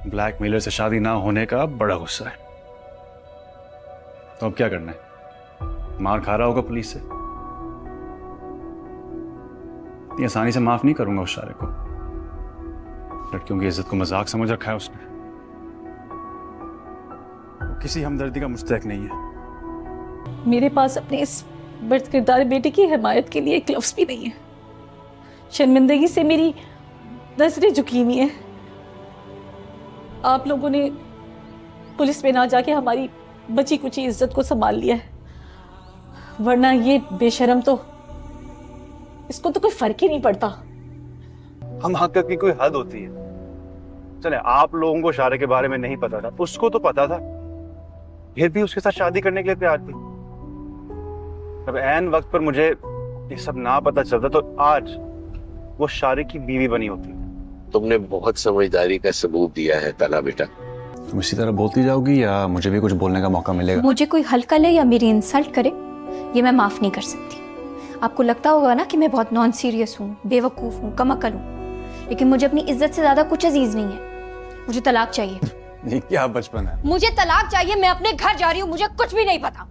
Blackmailer से शादी ना होने का बड़ा गुस्सा है। तो अब क्या करना है? मार खा रहा होगा पुलिस से। इतनी आसानी से माफ नहीं करूंगा उस शारे को। लड़कियों की इज्जत को मजाक समझ रखा है उसने। वो किसी हमदर्दी का मुस्तहक नहीं है। मेरे पास अपने इस बर्द किरदार बेटे की हिमायत के लिए एक लफ्ज भी नहीं है। शर्मिंदगी से मेरी नजरें झुकी हुई हैं। आप लोगों ने पुलिस में ना जाके हमारी बची कुची इज्जत को संभाल लिया है, वरना ये बेशरम तो, इसको तो कोई फर्क ही नहीं पड़ता। हम हक की कोई हद होती है। चले आप लोगों को शारे के बारे में नहीं पता था, उसको तो पता था, फिर भी उसके साथ शादी करने के लिए तैयार थी। अब ऐन वक्त पर मुझे ये सब ना पता चलता तो आज वो शारे की बीवी बनी होती। तुमने बहुत समझदारी का सबूत दिया है तला बेटा। तुम इसी तरह बोलती जाओगी या मुझे भी कुछ बोलने का मौका मिलेगा? मुझे कोई हल्का ले या मेरी इंसल्ट करे, ये मैं माफ नहीं कर सकती। आपको लगता होगा ना कि मैं बहुत नॉन सीरियस हूँ, बेवकूफ हूँ, कमअकल हूँ, लेकिन मुझे अपनी इज्जत से ज्यादा कुछ अजीज नहीं है। मुझे तलाक चाहिए। ये क्या बचपन है? मुझे तलाक चाहिए। मैं अपने घर जा रही हूँ, मुझे कुछ भी नहीं पता।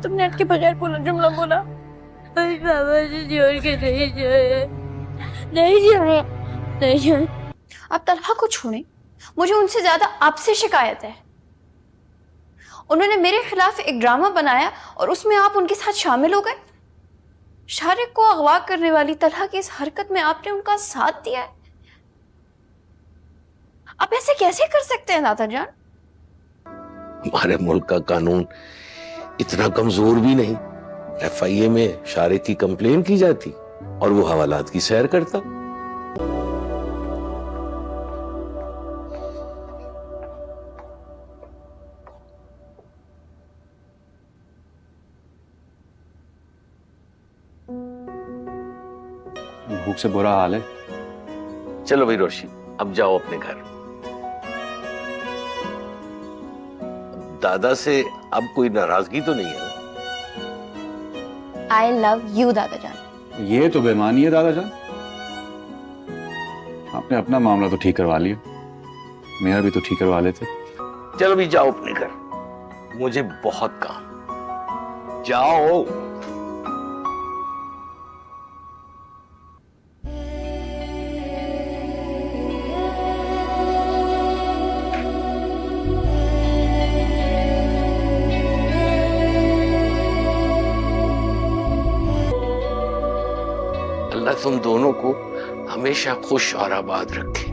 तुमने अटके बगैर बोला जुमला बोला। आप तलहा को छोड़ें, मुझे उनसे ज्यादा आपसे शिकायत है। उन्होंने मेरे खिलाफ एक ड्रामा बनाया और उसमें आप उनके साथ शामिल हो गए। शारिक को अगवा करने वाली तलहा की इस हरकत में आपने उनका साथ दिया है। आप ऐसे कैसे कर सकते हैं दादा जान? हमारे मुल्क का कानून इतना कमजोर भी नहीं। FIA में शारिक की कंप्लेन की जाती और वो हवालात की सैर करता। भूख से बुरा हाल है। चलो भाई रोशी, अब जाओ अपने घर। दादा से अब कोई नाराजगी तो नहीं है ना? आई लव यू दादा जान। ये तो बेईमानी है दादा जान। आपने अपना मामला तो ठीक करवा लिया, मेरा भी तो ठीक करवा लेते। चलो भी जाओ अपने घर, मुझे बहुत काम। जाओ। अल्लाह तुम दोनों को हमेशा खुश और आबाद रखे।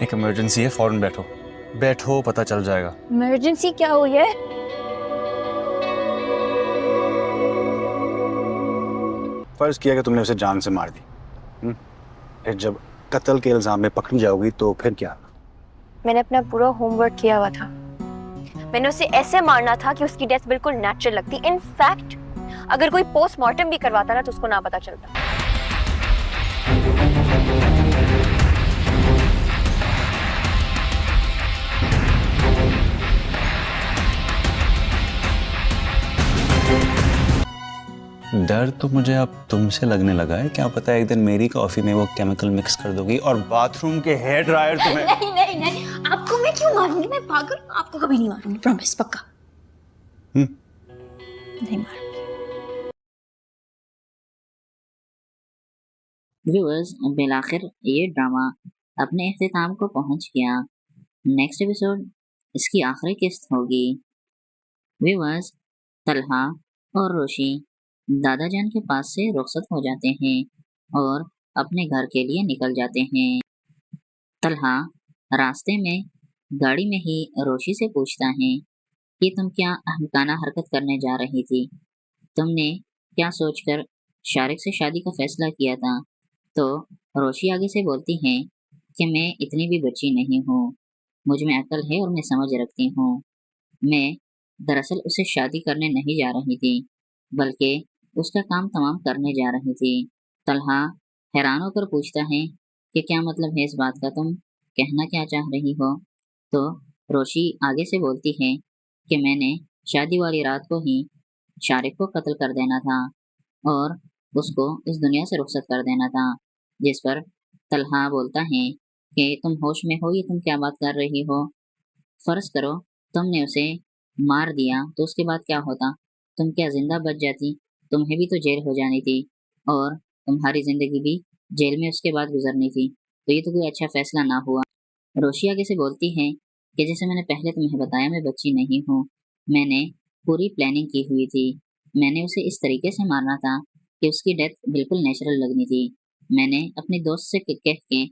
एक इमरजेंसी है, फौरन बैठो। बैठो, पता चल जाएगा। इमरजेंसी क्या हुई है? फर्ज किया कि तुमने उसे जान से मार दी। फिर जब कत्ल के इल्जाम में पकड़ी जाओगी तो फिर क्या? मैंने अपना पूरा होमवर्क किया हुआ था। मैंने उसे ऐसे मारना था कि उसकी डेथ बिल्कुल नेचुरल लगती। इनफैक्ट अगर कोई पोस्टमार्टम भी करवाता ना तो उसको ना पता चलता। डर तो मुझे अब तुमसे लगने लगा है। क्या पता है एक दिन मेरी कॉफी में वो केमिकल मिक्स कर दोगी और बाथरूम के हेयर ड्रायर तुम्हें। नहीं नहीं नहीं, आपको मैं क्यों मारूंगी? मैं पागल हूं? आपको कभी नहीं मारूंगी, प्रॉमिस, पक्का। नहीं मारूंगी। व्यूअर्स, बिलाखिर ये ड्रामा अपने इख्तिताम को पहुंच गया। नेक्स्ट एपिसोड इसकी आखिरी किस्त होगी। व्यूअर्स, तलहा और रोशी दादा जान के पास से रुखसत हो जाते हैं और अपने घर के लिए निकल जाते हैं। तलहा रास्ते में गाड़ी में ही रोशी से पूछता है कि तुम क्या अहमकाना हरकत करने जा रही थी, तुमने क्या सोचकर शारिक से शादी का फैसला किया था। तो रोशी आगे से बोलती है कि मैं इतनी भी बच्ची नहीं हूँ, मुझ में अकल है और मैं समझ रखती हूँ। मैं दरअसल उससे शादी करने नहीं जा रही थी, बल्कि उसका काम तमाम करने जा रही थी। तलहा हैरान होकर पूछता है कि क्या मतलब है इस बात का, तुम कहना क्या चाह रही हो। तो रोशी आगे से बोलती है कि मैंने शादी वाली रात को ही शारिक को कत्ल कर देना था और उसको इस दुनिया से रुखसत कर देना था। जिस पर तलहा बोलता है कि तुम होश में हो, ये तुम क्या बात कर रही हो। फर्ज करो तुमने उसे मार दिया तो उसके बाद क्या होता, तुम क्या जिंदा बच जाती, तुम्हें भी तो जेल हो जानी थी और तुम्हारी जिंदगी भी जेल में उसके बाद गुजरनी थी, तो ये तो कोई अच्छा फैसला ना हुआ। रोशी आगे से बोलती है कि जैसे मैंने पहले तुम्हें बताया, मैं बच्ची नहीं हूँ, मैंने पूरी प्लानिंग की हुई थी। मैंने उसे इस तरीके से मारना था कि उसकी डेथ बिल्कुल नेचुरल लगनी थी। मैंने अपने दोस्त से कह के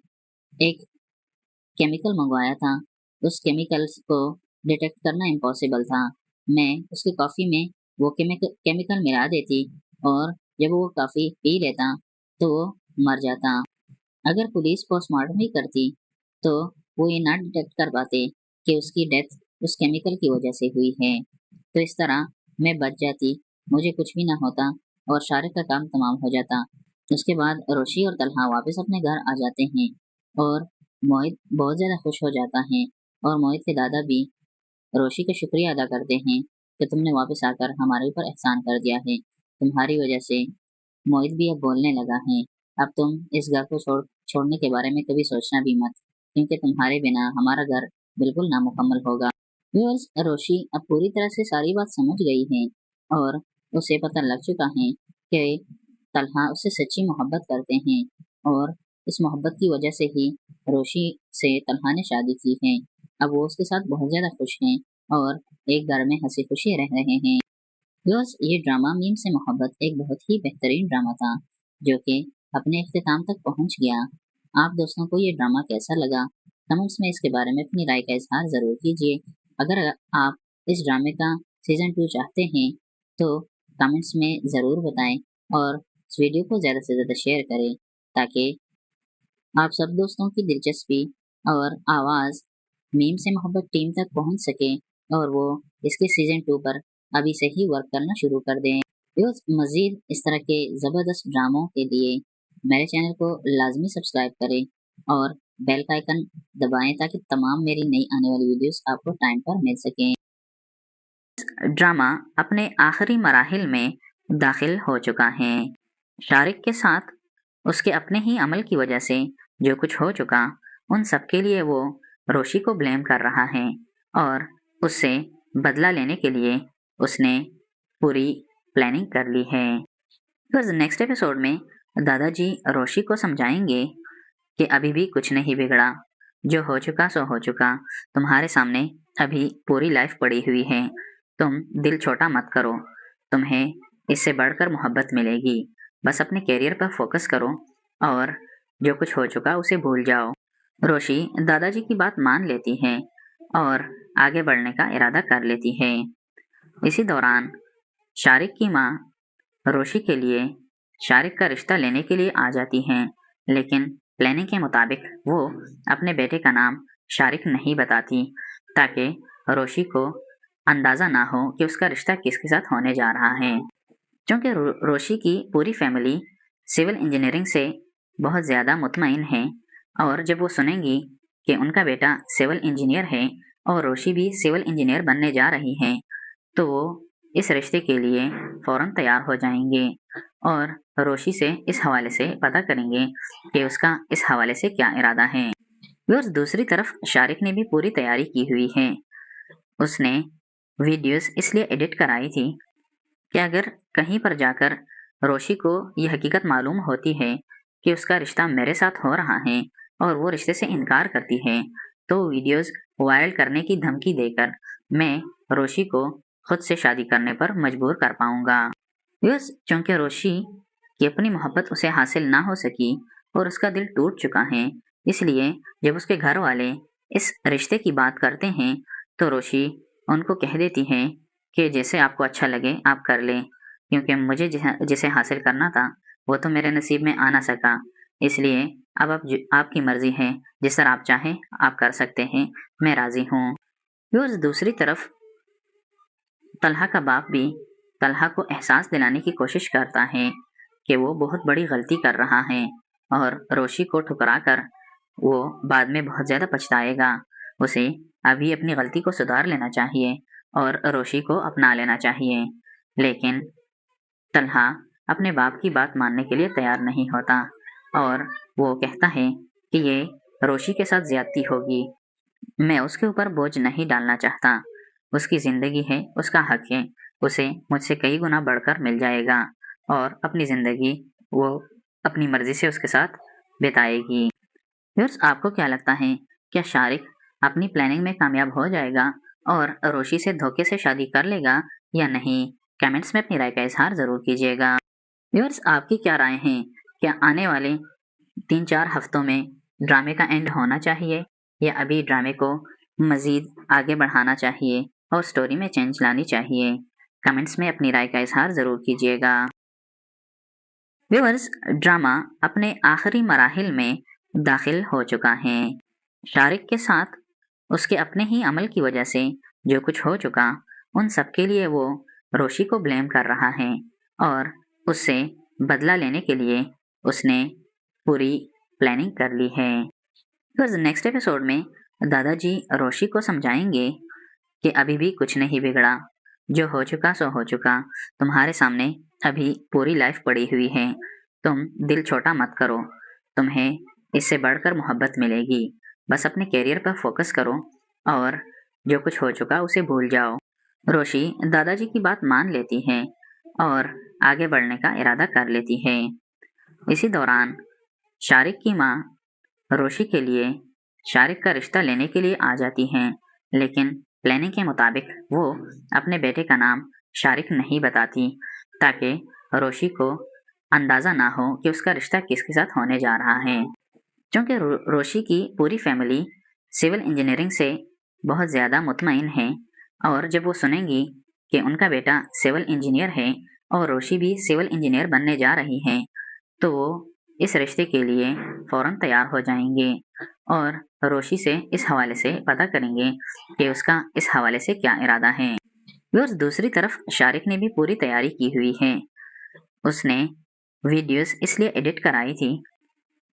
एक केमिकल मंगवाया था, उस केमिकल्स को डिटेक्ट करना इम्पॉसिबल था। मैं उसकी कॉफ़ी में वो केमिकल मिला देती और जब वो कॉफ़ी पी लेता तो वो मर जाता। अगर पुलिस पोस्टमार्टम भी करती तो वो ये ना डिटेक्ट कर पाते कि उसकी डेथ उस केमिकल की वजह से हुई है। तो इस तरह मैं बच जाती, मुझे कुछ भी ना होता और शारिक का काम तमाम हो जाता। उसके बाद रोशी और तलहा वापस अपने घर आ जाते हैं और मोहित बहुत ज़्यादा खुश हो जाता है और मोहित के दादा भी रोशी का शुक्रिया अदा करते हैं कि तुमने वापस आकर हमारे ऊपर एहसान कर दिया है, तुम्हारी वजह से मोहित भी अब बोलने लगा है। अब तुम इस घर को छोड़ने के बारे में कभी सोचना भी मत, क्योंकि तुम्हारे बिना हमारा घर बिल्कुल नामुकम्मल होगा। व्यूअर्स, रोशी अब पूरी तरह से सारी बात समझ गई है और उसे पता लग चुका है कि तलहा उससे सच्ची मोहब्बत करते हैं और इस मोहब्बत की वजह से ही रोशी से तलहा ने शादी की है। अब वो उसके साथ बहुत ज़्यादा खुश हैं और एक घर में हंसी खुशी रह रहे हैं। व्यूअर्स, ये ड्रामा मीम से मोहब्बत एक बहुत ही बेहतरीन ड्रामा था जो कि अपने इख्तिताम तक पहुंच गया। आप दोस्तों को ये ड्रामा कैसा लगा, कमेंट्स में इसके बारे में अपनी राय का इजहार ज़रूर कीजिए। अगर आप इस ड्रामे का सीज़न 2 चाहते हैं तो कमेंट्स में ज़रूर बताएं और इस वीडियो को ज़्यादा से ज़्यादा शेयर करें ताकि आप सब दोस्तों की दिलचस्पी और आवाज़ मीम से मोहब्बत टीम तक पहुंच सके और वो इसके सीज़न 2 पर अभी से ही वर्क करना शुरू कर दें। व्यूअर्स, मज़ीद इस तरह के ज़बरदस्त ड्रामों के लिए मेरे चैनल को लाजमी सब्सक्राइब करें और बेल का आइकन दबाएं ताकि तमाम मेरी नई आने वाली वीडियोस आपको टाइम पर मिल सकें। ड्रामा अपने आखिरी मराहिल में दाखिल हो चुका है। शारिक के साथ उसके अपने ही अमल की वजह से जो कुछ हो चुका, उन सब के लिए वो रोशी को ब्लेम कर रहा है और उससे बदला लेने के लिए उसने पूरी प्लानिंग कर ली है। बस नेक्स्ट एपिसोड में दादाजी रोशी को समझाएंगे कि अभी भी कुछ नहीं बिगड़ा, जो हो चुका सो हो चुका, तुम्हारे सामने अभी पूरी लाइफ पड़ी हुई है, तुम दिल छोटा मत करो, तुम्हें इससे बढ़कर मोहब्बत मिलेगी, बस अपने कैरियर पर फोकस करो और जो कुछ हो चुका उसे भूल जाओ। रोशी दादाजी की बात मान लेती है और आगे बढ़ने का इरादा कर लेती है। इसी दौरान शारिक की माँ रोशी के लिए शारिक का रिश्ता लेने के लिए आ जाती हैं, लेकिन प्लानिंग के मुताबिक वो अपने बेटे का नाम शारिक नहीं बताती ताकि रोशी को अंदाज़ा ना हो कि उसका रिश्ता किसके साथ होने जा रहा है। क्योंकि रोशी की पूरी फैमिली सिविल इंजीनियरिंग से बहुत ज़्यादा मुतमईन है और जब वो सुनेंगी कि उनका बेटा सिविल इंजीनियर है और रोशी भी सिविल इंजीनियर बनने जा रही है, तो वो इस रिश्ते के लिए फ़ौरन तैयार हो जाएंगे और रोशी से इस हवाले से पता करेंगे कि उसका इस हवाले से क्या इरादा है। व्यूअर्स, दूसरी तरफ शारिक ने भी पूरी तैयारी की हुई है। उसने वीडियोस इसलिए एडिट कराई थी कि अगर कहीं पर जाकर रोशी को यह हकीकत मालूम होती है कि उसका रिश्ता मेरे साथ हो रहा है और वो रिश्ते से इनकार करती है, तो वीडियोस वायरल करने की धमकी देकर मैं रोशी को खुद से शादी करने पर मजबूर कर पाऊंगा। बस चूंकि रोशी की अपनी मोहब्बत उसे हासिल ना हो सकी और उसका दिल टूट चुका है, इसलिए जब उसके घर वाले इस रिश्ते की बात करते हैं तो रोशी उनको कह देती है कि जैसे आपको अच्छा लगे आप कर लें, क्योंकि मुझे जिसे हासिल करना था वो तो मेरे नसीब में आ ना सका, इसलिए अब आपकी मर्जी है, जिस तरह आप चाहें आप कर सकते हैं, मैं राजी हूँ। व्यूअर्स, दूसरी तरफ तलहा का बाप भी तलहा को एहसास दिलाने की कोशिश करता है कि वो बहुत बड़ी गलती कर रहा है और रोशी को ठुकरा कर वो बाद में बहुत ज़्यादा पछताएगा। उसे अभी अपनी गलती को सुधार लेना चाहिए और रोशी को अपना लेना चाहिए, लेकिन तलहा अपने बाप की बात मानने के लिए तैयार नहीं होता और वो कहता है कि ये रोशी के साथ ज्यादती होगी, मैं उसके ऊपर बोझ नहीं डालना चाहता, उसकी जिंदगी है, उसका हक है, उसे मुझसे कई गुना बढ़कर मिल जाएगा और अपनी जिंदगी वो अपनी मर्जी से उसके साथ बिताएगी। व्यूअर्स, आपको क्या लगता है, क्या शारिक अपनी प्लानिंग में कामयाब हो जाएगा और रोशी से धोखे से शादी कर लेगा या नहीं? कमेंट्स में अपनी राय का इजहार जरूर कीजिएगा। व्यूअर्स, आपकी क्या राय है, क्या आने वाले 3-4 हफ्तों में ड्रामे का एंड होना चाहिए या अभी ड्रामे को मजीद आगे बढ़ाना चाहिए और स्टोरी में चेंज लानी चाहिए? कमेंट्स में अपनी राय का इजहार जरूर कीजिएगा। व्यूअर्स, ड्रामा अपने आखिरी मराहिल में दाखिल हो चुका है। शारिक के साथ उसके अपने ही अमल की वजह से जो कुछ हो चुका, उन सब के लिए वो रोशी को ब्लेम कर रहा है और उससे बदला लेने के लिए उसने पूरी प्लानिंग कर ली है। तो नेक्स्ट एपिसोड में दादाजी रोशी को समझाएंगे कि अभी भी कुछ नहीं बिगड़ा, जो हो चुका सो हो चुका, तुम्हारे सामने अभी पूरी लाइफ पड़ी हुई है, तुम दिल छोटा मत करो, तुम्हें इससे बढ़कर मोहब्बत मिलेगी, बस अपने कैरियर पर फोकस करो और जो कुछ हो चुका उसे भूल जाओ। रोशी दादाजी की बात मान लेती है और आगे बढ़ने का इरादा कर लेती है। इसी दौरान शारिक की माँ रोशी के लिए शारिक का रिश्ता लेने के लिए आ जाती हैं, लेकिन प्लानिंग के मुताबिक वो अपने बेटे का नाम शारिक नहीं बताती ताकि रोशी को अंदाज़ा ना हो कि उसका रिश्ता किसके साथ होने जा रहा है। क्योंकि रोशी की पूरी फैमिली सिविल इंजीनियरिंग से बहुत ज़्यादा मुतमईन है और जब वो सुनेंगी कि उनका बेटा सिविल इंजीनियर है और रोशी भी सिविल इंजीनियर बनने जा रही है, तो वो इस रिश्ते के लिए फ़ौरन तैयार हो जाएंगे और रोशी से इस हवाले से पता करेंगे कि उसका इस हवाले से क्या इरादा है। व्यूअर्स, दूसरी तरफ शारिक ने भी पूरी तैयारी की हुई है। उसने वीडियोस इसलिए एडिट कराई थी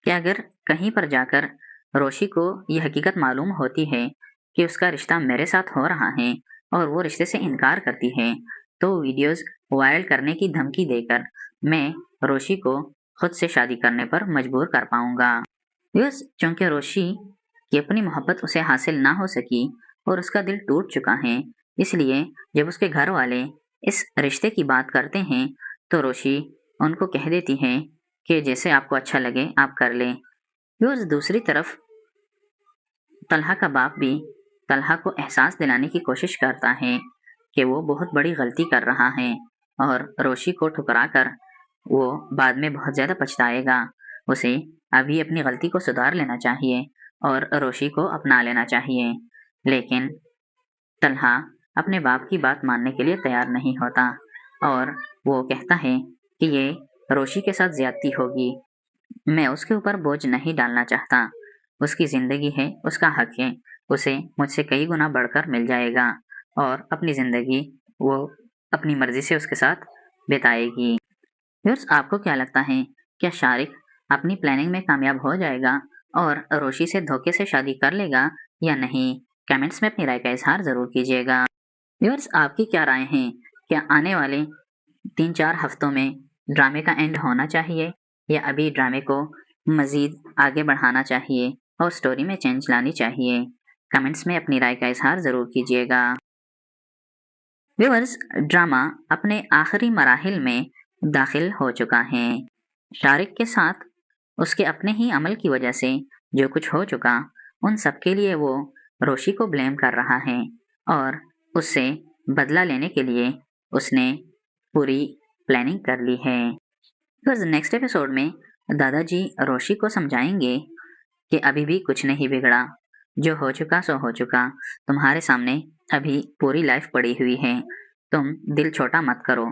कि अगर कहीं पर जाकर रोशी को यह हकीकत मालूम होती है कि उसका रिश्ता मेरे साथ हो रहा है और वो रिश्ते से इनकार करती है, तो वीडियोस वायरल करने की धमकी देकर मैं रोशी को खुद से शादी करने पर मजबूर कर पाऊंगा। यस, क्योंकि रोशी की अपनी मोहब्बत उसे हासिल ना हो सकी और उसका दिल टूट चुका है, इसलिए जब उसके घर वाले इस रिश्ते की बात करते हैं तो रोशी उनको कह देती है कि जैसे आपको अच्छा लगे आप कर लें। व्यूअर्स, दूसरी तरफ तलहा का बाप भी तलहा को एहसास दिलाने की कोशिश करता है कि वो बहुत बड़ी गलती कर रहा है और रोशी को ठुकरा कर वो बाद में बहुत ज़्यादा पछताएगा। उसे अभी अपनी गलती को सुधार लेना चाहिए और रोशी को अपना लेना चाहिए, लेकिन तलहा अपने बाप की बात मानने के लिए तैयार नहीं होता और वो कहता है कि ये रोशी के साथ ज्यादती होगी, मैं उसके ऊपर बोझ नहीं डालना चाहता, उसकी ज़िंदगी है, उसका हक है, उसे मुझसे कई गुना बढ़कर मिल जाएगा और अपनी ज़िंदगी वो अपनी मर्जी से उसके साथ बिताएगी। व्यूअर्स, आपको क्या लगता है, क्या शारिक अपनी प्लानिंग में कामयाब हो जाएगा और रोशी से धोखे से शादी कर लेगा या नहीं? कमेंट्स में अपनी राय का इजहार जरूर कीजिएगा। व्यूअर्स, आपकी क्या राय है, क्या आने वाले 3-4 हफ्तों में ड्रामे का एंड होना चाहिए या अभी ड्रामे को मजीद आगे बढ़ाना चाहिए और स्टोरी में चेंज लानी चाहिए? कमेंट्स में अपनी राय का इजहार जरूर कीजिएगा। व्यूअर्स, ड्रामा अपने आखिरी मराहिल में दाखिल हो चुका है। शारिक के साथ उसके अपने ही अमल की वजह से जो कुछ हो चुका, उन सब के लिए वो रोशी को ब्लेम कर रहा है और उससे बदला लेने के लिए उसने पूरी प्लानिंग कर ली है। तो नेक्स्ट एपिसोड में दादाजी रोशी को समझाएंगे कि अभी भी कुछ नहीं बिगड़ा, जो हो चुका सो हो चुका, तुम्हारे सामने अभी पूरी लाइफ पड़ी हुई है, तुम दिल छोटा मत करो,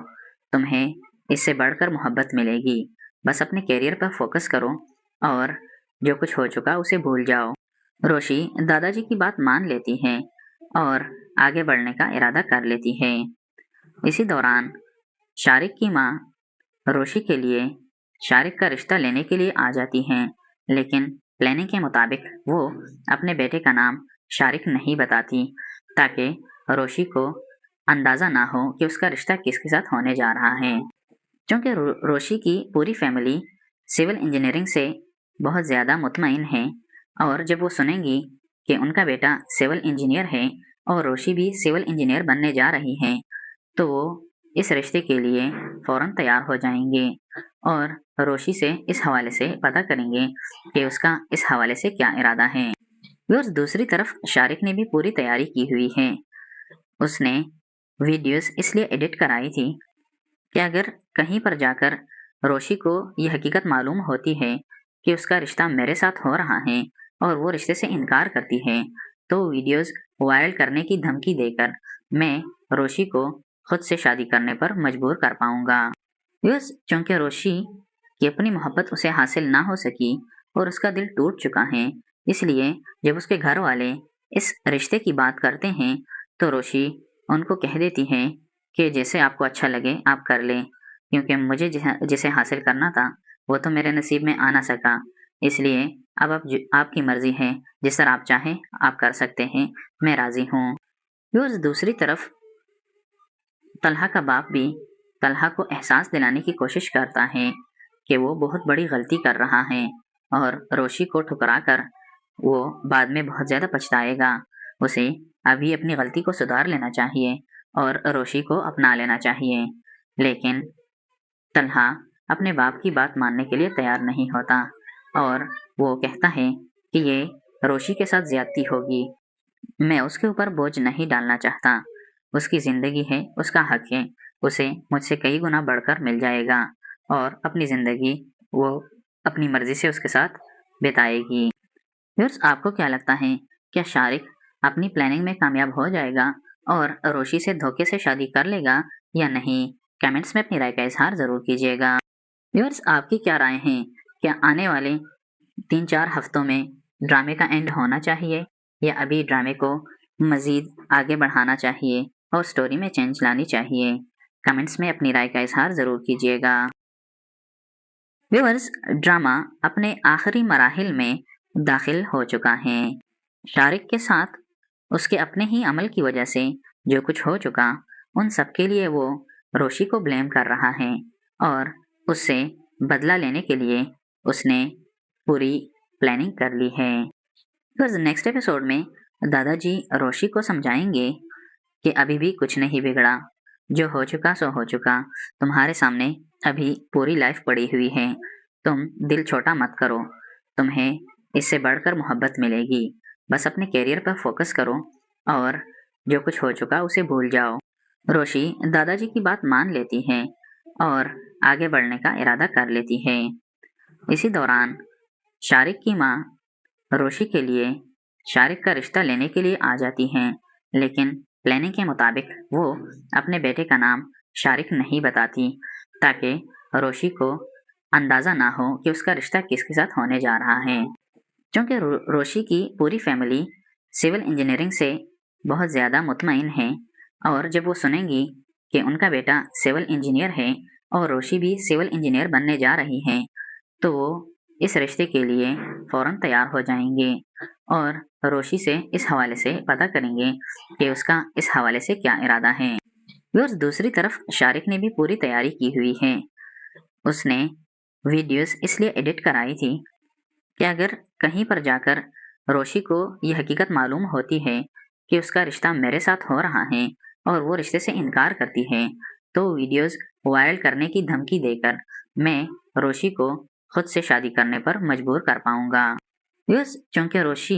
तुम्हें इससे बढ़कर मोहब्बत मिलेगी, बस अपने करियर पर फोकस करो और जो कुछ हो चुका उसे भूल जाओ। रोशी दादाजी की बात मान लेती है और आगे बढ़ने का इरादा कर लेती है। इसी दौरान शारिक की माँ रोशी के लिए शारिक का रिश्ता लेने के लिए आ जाती हैं, लेकिन प्लानिंग के मुताबिक वो अपने बेटे का नाम शारिक नहीं बताती ताकि रोशी को अंदाजा ना हो कि उसका रिश्ता किसके साथ होने जा रहा है। क्योंकि रोशी की पूरी फैमिली सिविल इंजीनियरिंग से बहुत ज़्यादा मुतमईन है और जब वो सुनेंगी कि उनका बेटा सिविल इंजीनियर है और रोशी भी सिविल इंजीनियर बनने जा रही है, तो वो इस रिश्ते के लिए फ़ौरन तैयार हो जाएंगे और रोशी से इस हवाले से पता करेंगे कि उसका इस हवाले से क्या इरादा है। और दूसरी तरफ शारिक ने भी पूरी तैयारी की हुई है। उसने वीडियोस इसलिए एडिट कराई थी कि अगर कहीं पर जाकर रोशी को यह हकीकत मालूम होती है कि उसका रिश्ता मेरे साथ हो रहा है और वो रिश्ते से इनकार करती है, तो वीडियोस वायरल करने की धमकी देकर मैं रोशी को खुद से शादी करने पर मजबूर कर पाऊंगा। बस चूंकि रोशी की अपनी मोहब्बत उसे हासिल ना हो सकी और उसका दिल टूट चुका है, इसलिए जब उसके घर वाले इस रिश्ते की बात करते हैं तो रोशी उनको कह देती है कि जैसे आपको अच्छा लगे आप कर लें, क्योंकि मुझे जिसे हासिल करना था वो तो मेरे नसीब में आ ना सका, इसलिए अब आपकी मर्जी है, जिस तरह आप चाहें आप कर सकते हैं, मैं राजी हूँ। दूसरी तरफ तलहा का बाप भी तलहा को एहसास दिलाने की कोशिश करता है कि वो बहुत बड़ी गलती कर रहा है और रोशी को ठुकरा कर वो बाद में बहुत ज़्यादा पछताएगा। उसे अभी अपनी गलती को सुधार लेना चाहिए और रोशी को अपना लेना चाहिए, लेकिन तलहा अपने बाप की बात मानने के लिए तैयार नहीं होता और वो कहता है कि ये रोशी के साथ ज्यादती होगी, मैं उसके ऊपर बोझ नहीं डालना चाहता, उसकी ज़िंदगी है, उसका हक है, उसे मुझसे कई गुना बढ़कर मिल जाएगा और अपनी ज़िंदगी वो अपनी मर्जी से उसके साथ बिताएगी। व्यूअर्स, आपको क्या लगता है, क्या शारिक अपनी प्लानिंग में कामयाब हो जाएगा और रोशी से धोखे से शादी कर लेगा या नहीं? कमेंट्स में अपनी राय का इजहार ज़रूर कीजिएगा। व्यूअर्स, आपकी क्या राय है? क्या आने वाले 3-4 हफ्तों में ड्रामे का एंड होना चाहिए या अभी ड्रामे को मज़ीद आगे बढ़ाना चाहिए और स्टोरी में चेंज लानी चाहिए? कमेंट्स में अपनी राय का इजहार ज़रूर कीजिएगा। व्यूअर्स, ड्रामा अपने आखिरी मराहिल में दाखिल हो चुका है। शारिक के साथ उसके अपने ही अमल की वजह से जो कुछ हो चुका, उन सब के लिए वो रोशी को ब्लेम कर रहा है और उससे बदला लेने के लिए उसने पूरी प्लानिंग कर ली है। तो नेक्स्ट एपिसोड में दादाजी रोशी को समझाएंगे कि अभी भी कुछ नहीं बिगड़ा, जो हो चुका सो हो चुका, तुम्हारे सामने अभी पूरी लाइफ पड़ी हुई है, तुम दिल छोटा मत करो, तुम्हें इससे बढ़कर मोहब्बत मिलेगी, बस अपने करियर पर फोकस करो और जो कुछ हो चुका उसे भूल जाओ। रोशी दादाजी की बात मान लेती है और आगे बढ़ने का इरादा कर लेती है। इसी दौरान शारिक की माँ रोशी के लिए शारिक का रिश्ता लेने के लिए आ जाती हैं, लेकिन प्लानिंग के मुताबिक वो अपने बेटे का नाम शारिक नहीं बताती ताकि रोशी को अंदाज़ा ना हो कि उसका रिश्ता किसके साथ होने जा रहा है। क्योंकि रोशी की पूरी फैमिली सिविल इंजीनियरिंग से बहुत ज़्यादा मुतमईन है और जब वो सुनेंगी कि उनका बेटा सिविल इंजीनियर है और रोशी भी सिविल इंजीनियर बनने जा रही है, तो वो इस रिश्ते के लिए फ़ौरन तैयार हो जाएंगे और रोशी से इस हवाले से पता करेंगे कि उसका इस हवाले से क्या इरादा है। और दूसरी तरफ शारिक ने भी पूरी तैयारी की हुई है। उसने वीडियोस इसलिए एडिट कराई थी कि अगर कहीं पर जाकर रोशी को यह हकीकत मालूम होती है कि उसका रिश्ता मेरे साथ हो रहा है और वो रिश्ते से इनकार करती है, तो वीडियोस वायरल करने की धमकी देकर मैं रोशी को खुद से शादी करने पर मजबूर कर पाऊंगा। चूंकि रोशी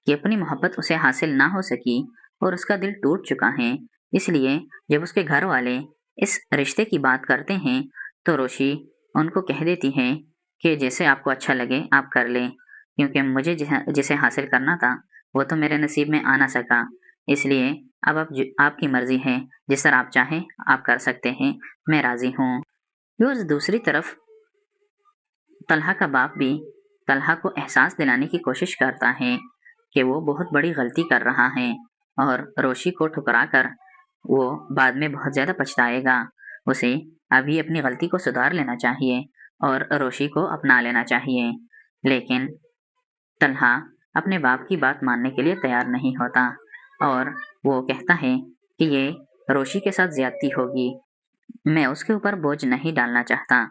की अपनी मोहब्बत उसे हासिल ना हो सकी और उसका दिल टूट चुका है, इसलिए जब उसके घर वाले इस रिश्ते की बात करते हैं तो रोशी उनको कह देती है कि जैसे आपको अच्छा लगे आप कर लें, क्योंकि मुझे जिसे हासिल करना था वो तो मेरे नसीब में आ ना सका। इसलिए अब आपकी मर्जी है, जिस तरह आप चाहें आप कर सकते हैं, मैं राजी हूँ। व्यूअर्स, दूसरी तरफ तलहा का बाप भी तलहा को एहसास दिलाने की कोशिश करता है कि वो बहुत बड़ी गलती कर रहा है और रोशी को ठुकरा कर वो बाद में बहुत ज़्यादा पछताएगा। उसे अभी अपनी गलती को सुधार लेना चाहिए और रोशी को अपना लेना चाहिए। लेकिन तलहा अपने बाप की बात मानने के लिए तैयार नहीं होता और वो कहता है कि ये रोशी के साथ ज्यादती होगी। मैं उसके ऊपर बोझ नहीं डालना चाहता।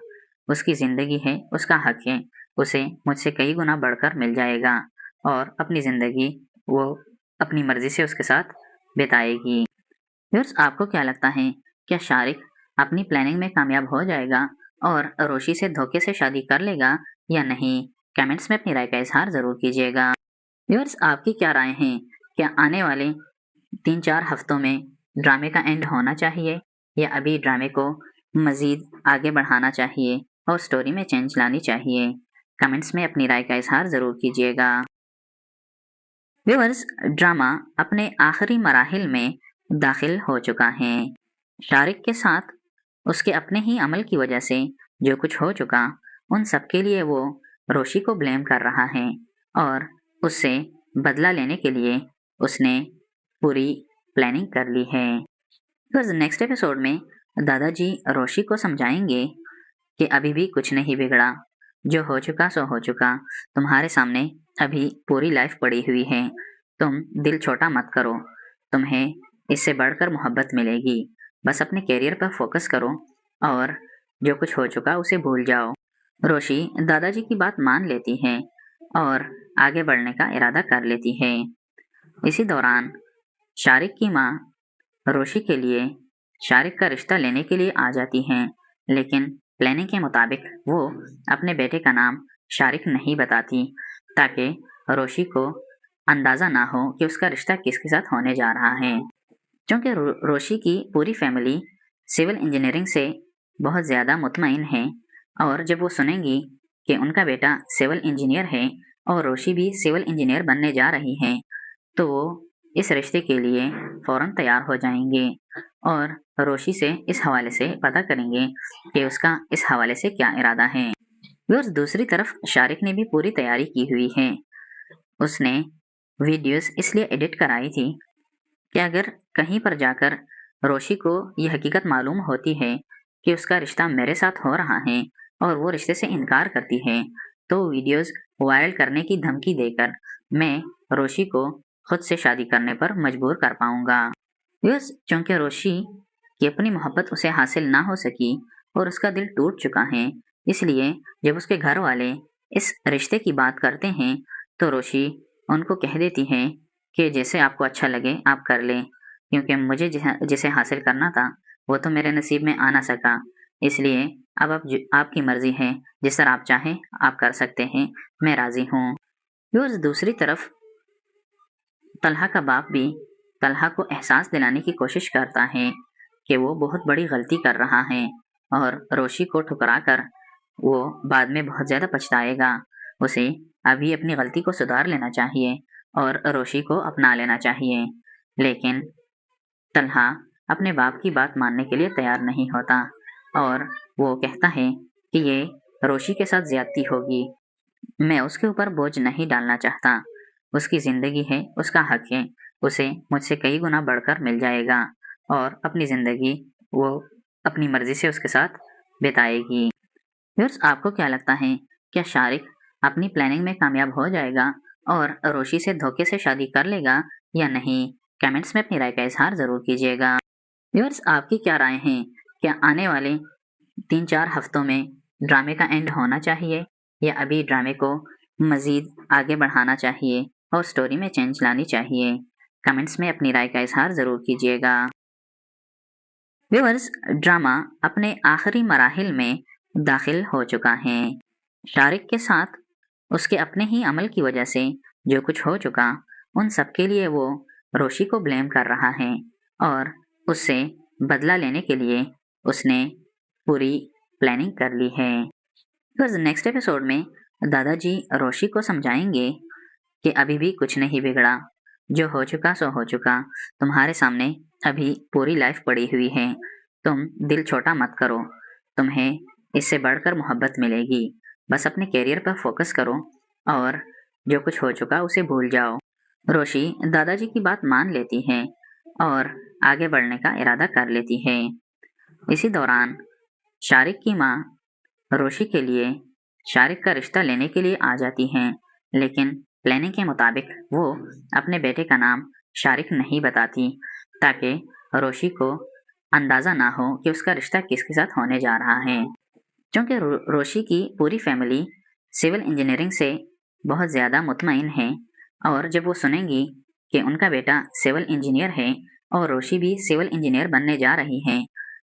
उसकी जिंदगी है, उसका हक है, उसे मुझसे कई गुना बढ़कर मिल जाएगा और अपनी जिंदगी वो अपनी मर्जी से उसके साथ बिताएगी। व्यूअर्स, आपको क्या लगता है, क्या शारिक अपनी प्लानिंग में कामयाब हो जाएगा और रोशी से धोखे से शादी कर लेगा या नहीं? कमेंट्स में अपनी राय का इजहार जरूर कीजिएगा। व्यूअर्स, आपकी क्या राय है? क्या आने वाले 3-4 हफ्तों में ड्रामे का एंड होना चाहिए या अभी ड्रामे को मजीद आगे बढ़ाना चाहिए और स्टोरी में चेंज लानी चाहिए? कमेंट्स में अपनी राय का इजहार जरूर कीजिएगा। व्यूअर्स, ड्रामा अपने आखिरी मराहिल में दाखिल हो चुका है। शारिक के साथ उसके अपने ही अमल की वजह से जो कुछ हो चुका, उन सब के लिए वो रोशी को ब्लेम कर रहा है और उससे बदला लेने के लिए उसने पूरी प्लानिंग कर ली है। तो नेक्स्ट एपिसोड में दादाजी रोशी को समझाएंगे कि अभी भी कुछ नहीं बिगड़ा, जो हो चुका सो हो चुका, तुम्हारे सामने अभी पूरी लाइफ पड़ी हुई है, तुम दिल छोटा मत करो, तुम्हें इससे बढ़कर मोहब्बत मिलेगी, बस अपने कैरियर पर फोकस करो और जो कुछ हो चुका उसे भूल जाओ। रोशी दादाजी की बात मान लेती है और आगे बढ़ने का इरादा कर लेती है। इसी दौरान शारिक की माँ रोशी के लिए शारिक का रिश्ता लेने के लिए आ जाती हैं, लेकिन प्लानिंग के मुताबिक वो अपने बेटे का नाम शारिक नहीं बताती ताकि रोशी को अंदाज़ा ना हो कि उसका रिश्ता किसके साथ होने जा रहा है। क्योंकि रोशी की पूरी फैमिली सिविल इंजीनियरिंग से बहुत ज़्यादा मुतमईन है और जब वो सुनेंगी कि उनका बेटा सिविल इंजीनियर है और रोशी भी सिविल इंजीनियर बनने जा रही है, तो वो इस रिश्ते के लिए फ़ौरन तैयार हो जाएंगे और रोशी से इस हवाले से पता करेंगे कि उसका इस हवाले से क्या इरादा है। व्यूअर्स, दूसरी तरफ शारिक ने भी पूरी तैयारी की हुई है। उसने वीडियोस इसलिए एडिट कराई थी कि अगर कहीं पर जाकर रोशी को यह हकीकत मालूम होती है कि उसका रिश्ता मेरे साथ हो रहा है और वो रिश्ते से इनकार करती है, तो वीडियोस वायरल करने की धमकी देकर मैं रोशी को खुद से शादी करने पर मजबूर कर पाऊंगा। यस, क्योंकि रोशी की अपनी मोहब्बत उसे हासिल ना हो सकी और उसका दिल टूट चुका है, इसलिए जब उसके घर वाले इस रिश्ते की बात करते हैं तो रोशी उनको कह देती है कि जैसे आपको अच्छा लगे आप कर लें, क्योंकि मुझे जिसे हासिल करना था वो तो मेरे नसीब में आ ना सका। इसलिए अब आपकी मर्जी है, जिस तरह आप चाहें आप कर सकते हैं, मैं राजी हूँ। व्यूअर्स, दूसरी तरफ तलहा का बाप भी तलहा को एहसास दिलाने की कोशिश करता है कि वो बहुत बड़ी गलती कर रहा है और रोशी को ठुकरा कर वो बाद में बहुत ज़्यादा पछताएगा। उसे अभी अपनी गलती को सुधार लेना चाहिए और रोशी को अपना लेना चाहिए। लेकिन तलहा अपने बाप की बात मानने के लिए तैयार नहीं होता और वो कहता है कि ये रोशी के साथ ज्यादती होगी। मैं उसके ऊपर बोझ नहीं डालना चाहता। उसकी जिंदगी है, उसका हक है, उसे मुझसे कई गुना बढ़कर मिल जाएगा और अपनी जिंदगी वो अपनी मर्जी से उसके साथ बिताएगी। व्यूअर्स, आपको क्या लगता है, क्या शारिक अपनी प्लानिंग में कामयाब हो जाएगा और रोशी से धोखे से शादी कर लेगा या नहीं? कमेंट्स में अपनी राय का इजहार जरूर कीजिएगा। व्यूअर्स, आपकी क्या राय है? क्या आने वाले 3-4 हफ्तों में ड्रामे का एंड होना चाहिए या अभी ड्रामे को मजीद आगे बढ़ाना चाहिए और स्टोरी में चेंज लानी चाहिए? कमेंट्स में अपनी राय का इजहार जरूर कीजिएगा। व्यूअर्स, ड्रामा अपने आखिरी मराहिल में दाखिल हो चुका है। शारिक के साथ उसके अपने ही अमल की वजह से जो कुछ हो चुका, उन सब के लिए वो रोशी को ब्लेम कर रहा है और उससे बदला लेने के लिए उसने पूरी प्लानिंग कर ली है। नेक्स्ट एपिसोड में दादाजी रोशी को समझाएंगे कि अभी भी कुछ नहीं बिगड़ा, जो हो चुका सो हो चुका, तुम्हारे सामने अभी पूरी लाइफ पड़ी हुई है, तुम दिल छोटा मत करो, तुम्हें इससे बढ़कर मोहब्बत मिलेगी, बस अपने करियर पर फोकस करो और जो कुछ हो चुका उसे भूल जाओ। रोशी दादाजी की बात मान लेती है और आगे बढ़ने का इरादा कर लेती है। इसी दौरान शारिक की माँ रोशी के लिए शारिक का रिश्ता लेने के लिए आ जाती हैं, लेकिन प्लानिंग के मुताबिक वो अपने बेटे का नाम शारिक नहीं बताती ताकि रोशी को अंदाजा ना हो कि उसका रिश्ता किसके साथ होने जा रहा है। क्योंकि रोशी की पूरी फैमिली सिविल इंजीनियरिंग से बहुत ज़्यादा मुतमईन है और जब वो सुनेंगी कि उनका बेटा सिविल इंजीनियर है और रोशी भी सिविल इंजीनियर बनने जा रही है,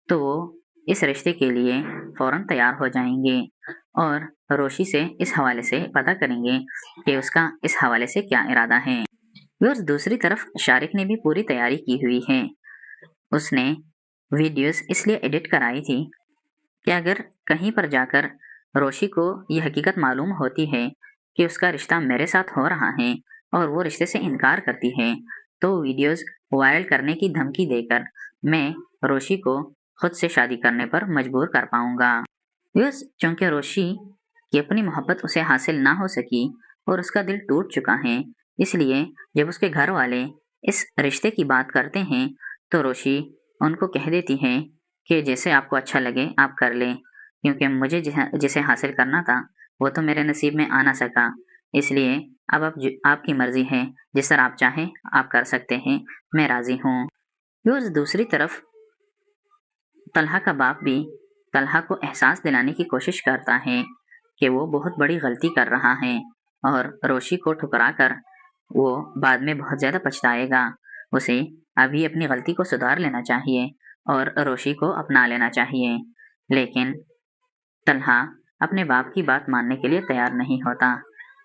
तो वो इस रिश्ते के लिए फौरन तैयार हो जाएंगे और रोशी से इस हवाले से पता करेंगे कि उसका इस हवाले से क्या इरादा है। और दूसरी तरफ शारिक ने भी पूरी तैयारी की हुई है। उसने वीडियोस इसलिए एडिट कराई थी कि अगर कहीं पर जाकर रोशी को यह हकीकत मालूम होती है कि उसका रिश्ता मेरे साथ हो रहा है और वो रिश्ते से इनकार करती है, तो वीडियोस वायरल करने की धमकी देकर मैं रोशी को खुद से शादी करने पर मजबूर कर पाऊंगा। चूंकि रोशी की अपनी मोहब्बत उसे हासिल ना हो सकी और उसका दिल टूट चुका है, इसलिए जब उसके घर वाले इस रिश्ते की बात करते हैं तो रोशी उनको कह देती है कि जैसे आपको अच्छा लगे आप कर लें, क्योंकि मुझे जिसे हासिल करना था वो तो मेरे नसीब में आ ना सका, इसलिए अब आपकी मर्जी है, जिस तरह आप चाहें आप कर सकते हैं, मैं राजी हूँ। दूसरी तरफ तलहा का बाप भी तलहा को एहसास दिलाने की कोशिश करता है कि वो बहुत बड़ी गलती कर रहा है और रोशी को ठुकरा कर वो बाद में बहुत ज़्यादा पछताएगा। उसे अभी अपनी गलती को सुधार लेना चाहिए और रोशी को अपना लेना चाहिए, लेकिन तलहा अपने बाप की बात मानने के लिए तैयार नहीं होता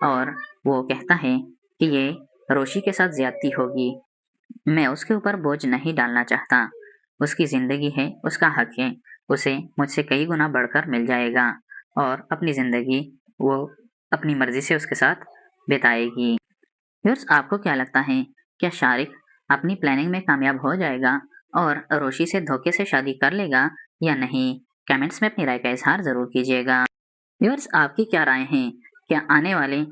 और वो कहता है कि ये रोशी के साथ ज्यादती होगी, मैं उसके ऊपर बोझ नहीं डालना चाहता, उसकी ज़िंदगी है, उसका हक है, उसे मुझसे कई गुना बढ़कर मिल जाएगा और अपनी ज़िंदगी वो अपनी मर्जी से उसके साथ बिताएगी। व्यूअर्स, आपको क्या लगता है, क्या शारिक अपनी प्लानिंग में कामयाब हो जाएगा और रोशी से धोखे से शादी कर लेगा या नहीं? कमेंट्स में अपनी राय का इजहार ज़रूर कीजिएगा। व्यूअर्स, आपकी क्या राय है? क्या आने वाले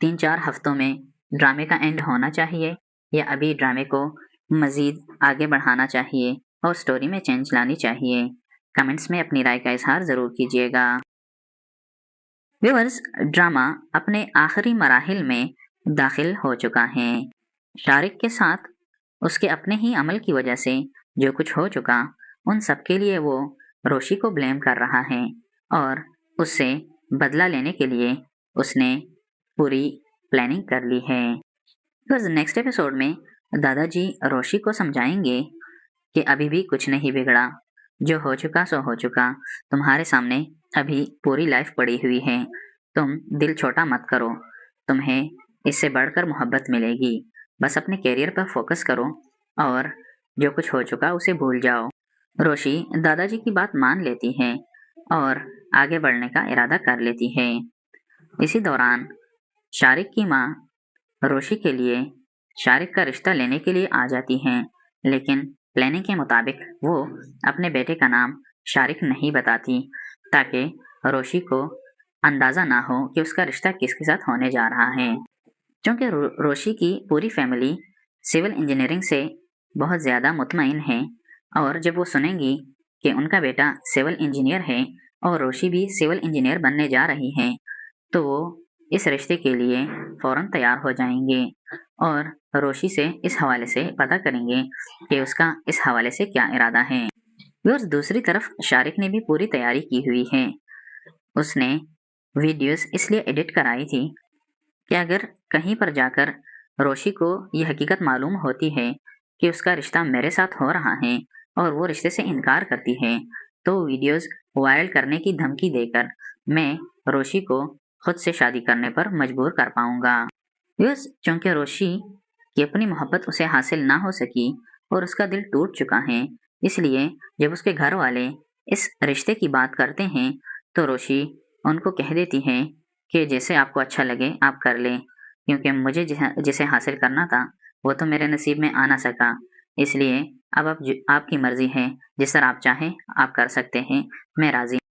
3-4 हफ्तों में ड्रामे का एंड होना चाहिए या अभी ड्रामे को मज़ीद आगे बढ़ाना चाहिए और स्टोरी में चेंज लानी चाहिए? कमेंट्स में अपनी राय का इजहार ज़रूर कीजिएगा। व्यूअर्स, ड्रामा अपने आखिरी मराहिल में दाखिल हो चुका है। शारिक के साथ उसके अपने ही अमल की वजह से जो कुछ हो चुका, उन सब के लिए वो रोशी को ब्लेम कर रहा है और उससे बदला लेने के लिए उसने पूरी प्लानिंग कर ली है। तो नेक्स्ट एपिसोड में दादाजी रोशी को समझाएंगे कि अभी भी कुछ नहीं बिगड़ा, जो हो चुका सो हो चुका, तुम्हारे सामने अभी पूरी लाइफ पड़ी हुई है, तुम दिल छोटा मत करो, तुम्हें इससे बढ़कर मोहब्बत मिलेगी, बस अपने करियर पर फोकस करो और जो कुछ हो चुका उसे भूल जाओ। रोशी दादाजी की बात मान लेती है और आगे बढ़ने का इरादा कर लेती है। इसी दौरान शारिक की माँ रोशी के लिए शारिक का रिश्ता लेने के लिए आ जाती हैं, लेकिन प्लानिंग के मुताबिक वो अपने बेटे का नाम शारिक नहीं बताती ताकि रोशी को अंदाज़ा ना हो कि उसका रिश्ता किसके साथ होने जा रहा है। क्योंकि रोशी की पूरी फैमिली सिविल इंजीनियरिंग से बहुत ज़्यादा मुतमईन है और जब वो सुनेंगी कि उनका बेटा सिविल इंजीनियर है और रोशी भी सिविल इंजीनियर बनने जा रही है, तो वो इस रिश्ते के लिए फ़ौरन तैयार हो जाएंगे और रोशी से इस हवाले से पता करेंगे कि उसका इस हवाले से क्या इरादा है। और दूसरी तरफ शारिक ने भी पूरी तैयारी की हुई है। उसने वीडियोस इसलिए एडिट कराई थी कि अगर कहीं पर जाकर रोशी को यह हकीकत मालूम होती है कि उसका रिश्ता मेरे साथ हो रहा है और वो रिश्ते से इनकार करती है, तो वीडियोस वायरल करने की धमकी देकर मैं रोशी को खुद से शादी करने पर मजबूर कर पाऊंगा। चूंकि रोशी की अपनी मोहब्बत उसे हासिल ना हो सकी और उसका दिल टूट चुका है, इसलिए जब उसके घर वाले इस रिश्ते की बात करते हैं तो रोशी उनको कह देती है कि जैसे आपको अच्छा लगे आप कर लें, क्योंकि मुझे जिसे हासिल करना था वो तो मेरे नसीब में आ ना सका। इसलिए अब आपकी मर्जी है, जिस तरह आप चाहें आप कर सकते हैं, मैं राजी